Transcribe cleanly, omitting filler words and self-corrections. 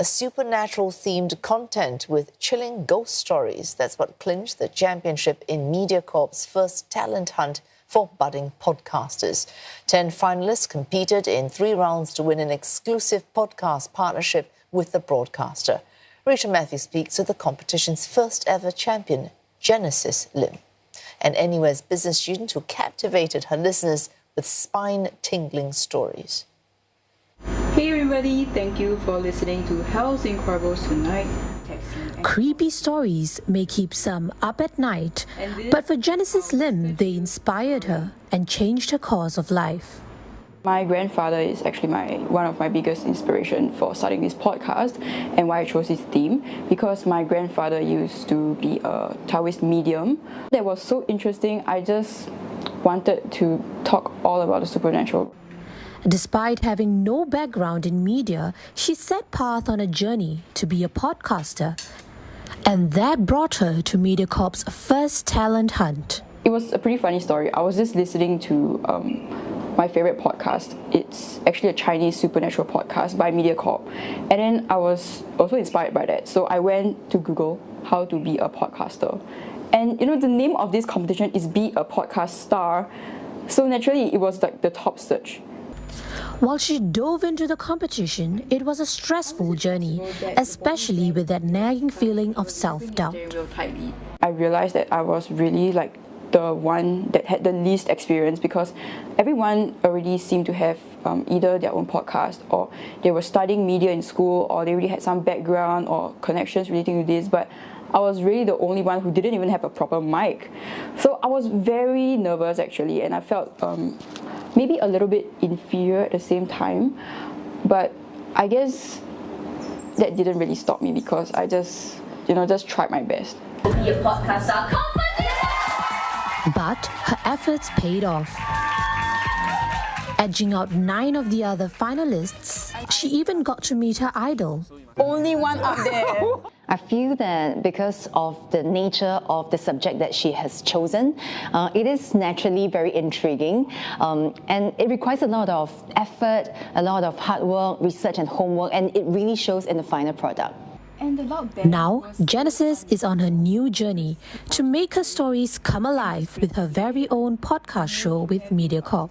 a supernatural-themed content with chilling ghost stories. That's what clinched the championship in Mediacorp's first talent hunt for budding podcasters. 10 finalists competed in 3 rounds to win an exclusive podcast partnership with the broadcaster. Richa Mathew speaks to the competition's first ever champion, Genesis Lim, an NUS business student who captivated her listeners with spine-tingling stories. Hey everybody, thank you for listening to Hell's Incredibles Tonight. Creepy stories may keep some up at night, but for Genesis Lim, they inspired her and changed her course of life. My grandfather is actually one of my biggest inspiration for starting this podcast, and why I chose this theme, because my grandfather used to be a Taoist medium. That was so interesting. I just wanted to talk all about the supernatural. Despite having no background in media, she set path on a journey to be a podcaster, and that brought her to Mediacorp's first talent hunt. It was a pretty funny story. I was just listening to my favorite podcast. It's actually a Chinese supernatural podcast by Mediacorp, and then I was also inspired by that. So I went to Google how to be a podcaster, and the name of this competition is Be a Podcast Star. So naturally, it was like the top search. While she dove into the competition, it was a stressful journey, especially with that nagging feeling of self-doubt. I realized that I was really like the one that had the least experience, because everyone already seemed to have either their own podcast, or they were studying media in school, or they already had some background or connections relating to this, but I was really the only one who didn't even have a proper mic. So I was very nervous actually, and I felt maybe a little bit inferior at the same time, but I guess that didn't really stop me, because I just tried my best. Be a podcaster company! But her efforts paid off. Edging out 9 of the other finalists, she even got to meet her idol. Only one up there. I feel that because of the nature of the subject that she has chosen, it is naturally very intriguing, and it requires a lot of effort, a lot of hard work, research and homework, and it really shows in the final product. Now, Genesis is on her new journey to make her stories come alive with her very own podcast show with Mediacorp.